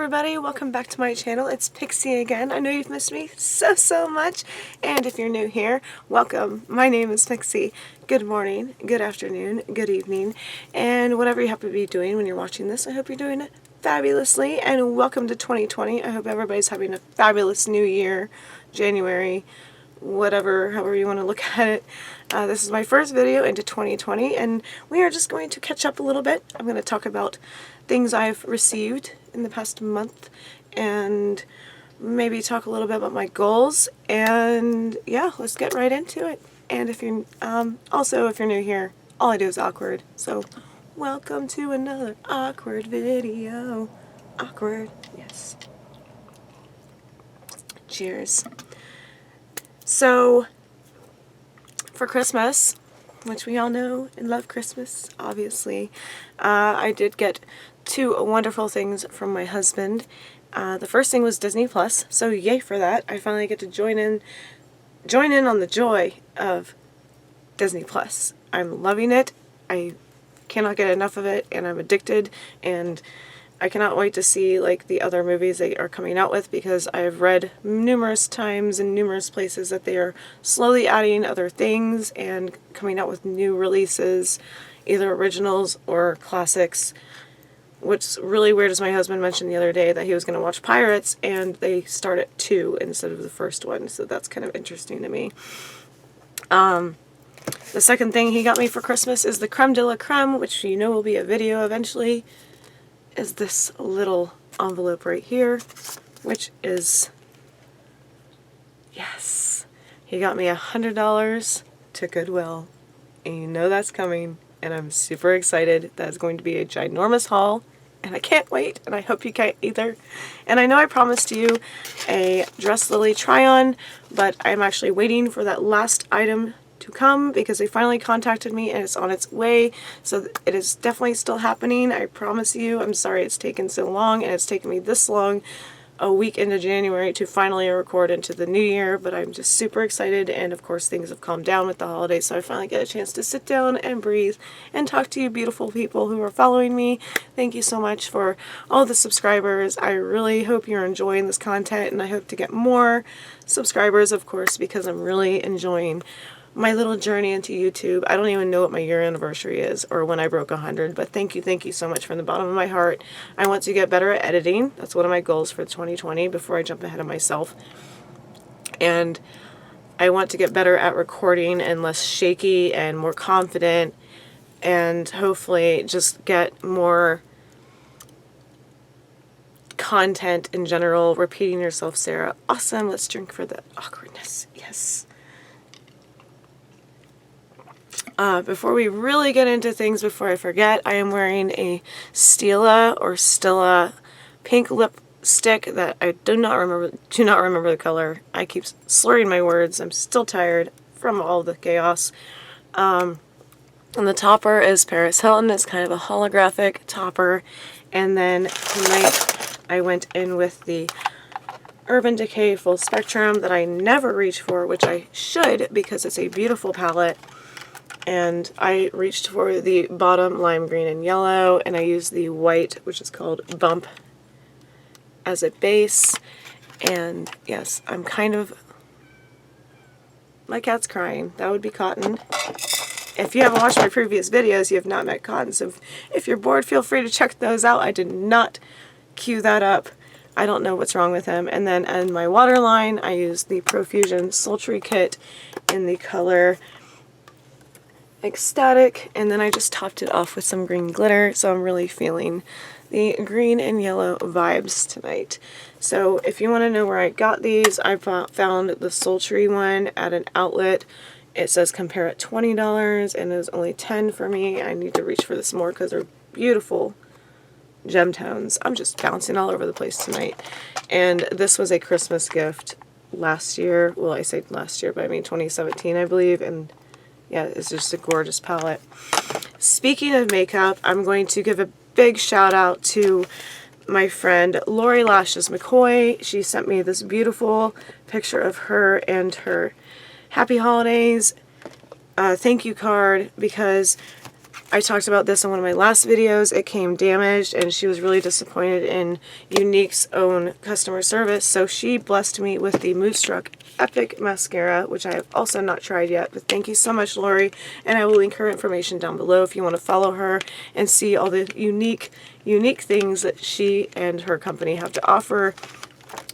everybody, welcome back to my channel. It's Pixie again. I know you've missed me so much, and if you're new here, welcome. My name is Pixie. Good morning, good afternoon, good evening, and whatever you happen to be doing when you're watching this, I hope you're doing it fabulously, and welcome to 2020. I hope everybody's having a fabulous new year, January, whatever, however you want to look at it. This is my first video into 2020, and we are just going to catch up a little bit. I'm going to talk about things I've received in the past month, and maybe talk a little bit about my goals, and yeah, let's get right into it. And if you're, also if you're new here, all I do is awkward, so welcome to another awkward video. Awkward, yes. Cheers. So, for Christmas, which we all know and love Christmas, obviously, I did get two wonderful things from my husband. The first thing was Disney Plus, so yay for that. I finally get to join in on the joy of Disney Plus. I'm loving it. I cannot get enough of it, and I'm addicted, and I cannot wait to see like the other movies they are coming out with, because I've read numerous times in numerous places that they are slowly adding other things and coming out with new releases, either originals or classics. What's really weird is my husband mentioned the other day that he was going to watch Pirates, and they start at 2 instead of the first one, so that's kind of interesting to me. The second thing he got me for Christmas is the creme de la creme, which you know will be a video eventually, is this little envelope right here, which is, yes, he got me $100 to Goodwill, and you know that's coming, and I'm super excited. That's going to be a ginormous haul, and I can't wait, and I hope you can't either. And I know I promised you a Dress Lily try-on, but I'm actually waiting for that last item to come, because they finally contacted me and it's on its way, so it is definitely still happening. I promise you. I'm sorry it's taken so long, and it's taken me this long, a week into January, to finally record into the new year, but I'm just super excited, and of course things have calmed down with the holidays, so I finally get a chance to sit down and breathe and talk to you beautiful people who are following me. Thank you so much for all the subscribers. I really hope you're enjoying this content, and I hope to get more subscribers, of course, because I'm really enjoying my little journey into YouTube. I don't even know what my year anniversary is or when I broke 100, but thank you so much from the bottom of my heart. I want to get better at editing. That's one of my goals for 2020 before I jump ahead of myself. And I want to get better at recording and less shaky and more confident, and hopefully just get more content in general. Repeating yourself, Sarah. Awesome. Let's drink for the awkwardness. Yes. Before we really get into things, before I forget, I am wearing a Stila pink lipstick that I do not remember the color. I keep slurring my words. I'm still tired from all the chaos. And the topper is Paris Hilton. It's kind of a holographic topper. And then tonight I went in with the Urban Decay Full Spectrum that I never reach for, which I should, because it's a beautiful palette. And I reached for the bottom lime green and yellow, and I used the white, which is called Bump, as a base. And yes, I'm kind of, my cat's crying. That would be Cotton. If you haven't watched my previous videos, you have not met Cotton, so if you're bored, feel free to check those out. I did not cue that up. I don't know what's wrong with him. And then in my waterline, I used the Profusion Sultry Kit in the color Ecstatic, and then I just topped it off with some green glitter, so I'm really feeling the green and yellow vibes tonight. So if you want to know where I got these, I found the Sultry one at an outlet. It says compare at $20, and it was only $10 for me. I need to reach for this more because they're beautiful gem tones. I'm just bouncing all over the place tonight. And this was a Christmas gift last year. Well, I say last year, but I mean 2017, I believe, and yeah, it's just a gorgeous palette. Speaking of makeup, I'm going to give a big shout out to my friend Lori Lashes McCoy. She sent me this beautiful picture of her and her Happy Holidays thank you card, because I talked about this in one of my last videos. It came damaged and she was really disappointed in Unique's own customer service. So she blessed me with the Moonstruck Epic Mascara, which I have also not tried yet. But thank you so much, Lori. And I will link her information down below if you want to follow her and see all the unique things that she and her company have to offer.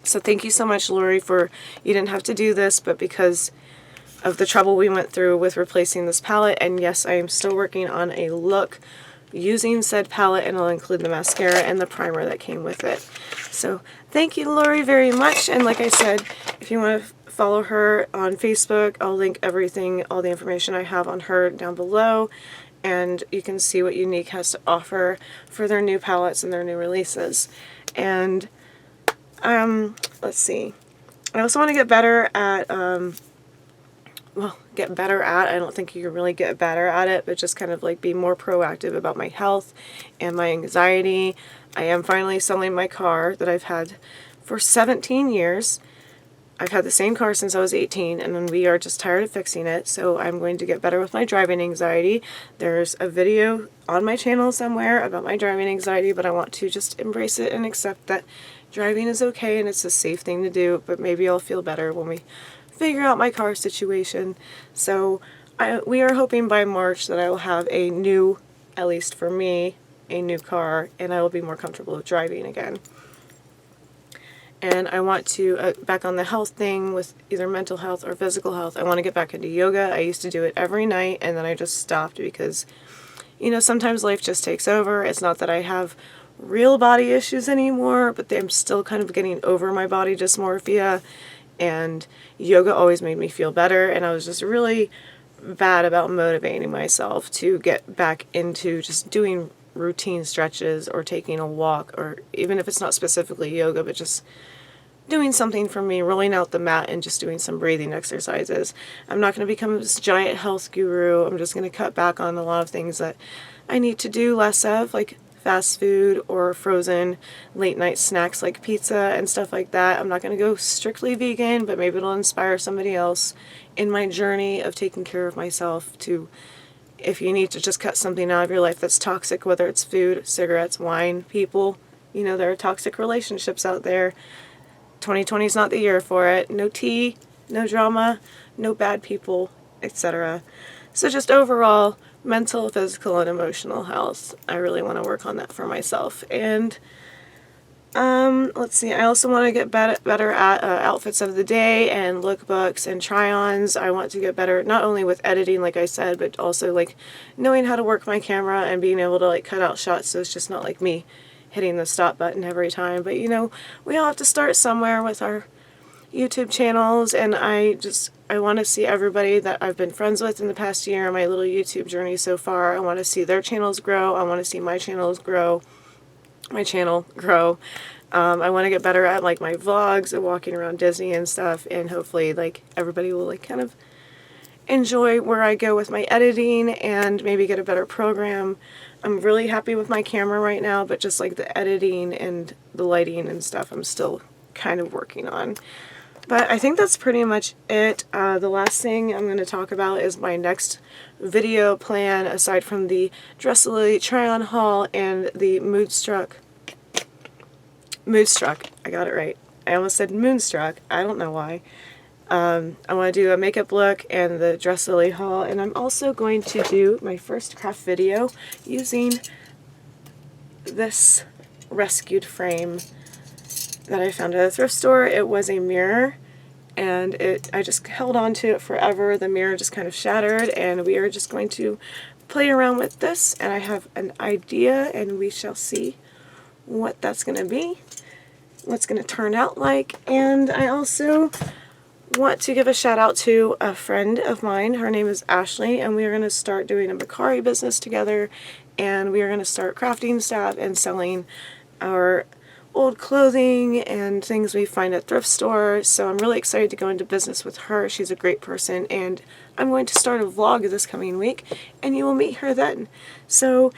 So thank you so much, Lori, for, you didn't have to do this, but because of the trouble we went through with replacing this palette, and yes, I am still working on a look using said palette, and I'll include the mascara and the primer that came with it. So thank you, Lori, very much. And like I said, if you want to follow her on Facebook, I'll link everything, all the information I have on her down below, and you can see what Unique has to offer for their new palettes and their new releases. And let's see, I also want to get better at I don't think you can really get better at it, but just kind of like be more proactive about my health and my anxiety. I am finally selling my car that I've had for 17 years. I've had the same car since I was 18, and then we are just tired of fixing it, so I'm going to get better with my driving anxiety. There's a video on my channel somewhere about my driving anxiety, but I want to just embrace it and accept that driving is okay and it's a safe thing to do, but maybe I'll feel better when we figure out my car situation. So we are hoping by March that I will have a new, at least for me, a new car, and I will be more comfortable with driving again. And I want to, back on the health thing with either mental health or physical health, I want to get back into yoga. I used to do it every night, and then I just stopped because, you know, sometimes life just takes over. It's not that I have real body issues anymore, but I'm still kind of getting over my body dysmorphia, and yoga always made me feel better, and I was just really bad about motivating myself to get back into just doing routine stretches or taking a walk, or even if it's not specifically yoga, but just doing something for me, rolling out the mat and just doing some breathing exercises. I'm not going to become this giant health guru. I'm just going to cut back on a lot of things that I need to do less of, like fast food or frozen late night snacks like pizza and stuff like that. I'm not going to go strictly vegan, but maybe it'll inspire somebody else in my journey of taking care of myself to, if you need to just cut something out of your life that's toxic, whether it's food, cigarettes, wine, people, you know, there are toxic relationships out there. 2020 is not the year for it. No tea, no drama, no bad people, etc. So just overall, mental, physical, and emotional health. I really want to work on that for myself. And let's see, I also want to get better at outfits of the day and lookbooks and try-ons. I want to get better not only with editing, like I said, but also like knowing how to work my camera and being able to like cut out shots so it's just not like me hitting the stop button every time. But you know, we all have to start somewhere with our YouTube channels, and I want to see everybody that I've been friends with in the past year, my little YouTube journey so far. I want to see their channels grow. I want to see my channel grow. I want to get better at like my vlogs and walking around Disney and stuff, and hopefully like everybody will like kind of enjoy where I go with my editing and maybe get a better program. I'm really happy with my camera right now, but just like the editing and the lighting and stuff I'm still kind of working on. But I think that's pretty much it. The last thing I'm going to talk about is my next video plan, aside from the Dressily try-on haul and the Moonstruck, I got it right. I almost said Moonstruck, I don't know why. I want to do a makeup look and the Dressily haul, and I'm also going to do my first craft video using this rescued frame that I found at a thrift store. It was a mirror, and I just held on to it forever. The mirror just kind of shattered, and we are just going to play around with this, and I have an idea, and we shall see what that's going to be, what's going to turn out like. And I also want to give a shout out to a friend of mine. Her name is Ashley, and we are going to start doing a Bakari business together, and we are going to start crafting stuff and selling our old clothing and things we find at thrift stores. So I'm really excited to go into business with her. She's a great person, and I'm going to start a vlog this coming week, and you will meet her then. So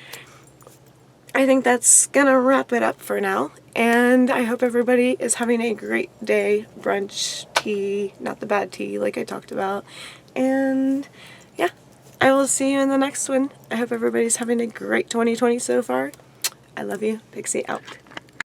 I think that's gonna wrap it up for now, and I hope everybody is having a great day, brunch, tea, not the bad tea like I talked about, and yeah, I will see you in the next one. I hope everybody's having a great 2020 so far. I love you. Pixi out.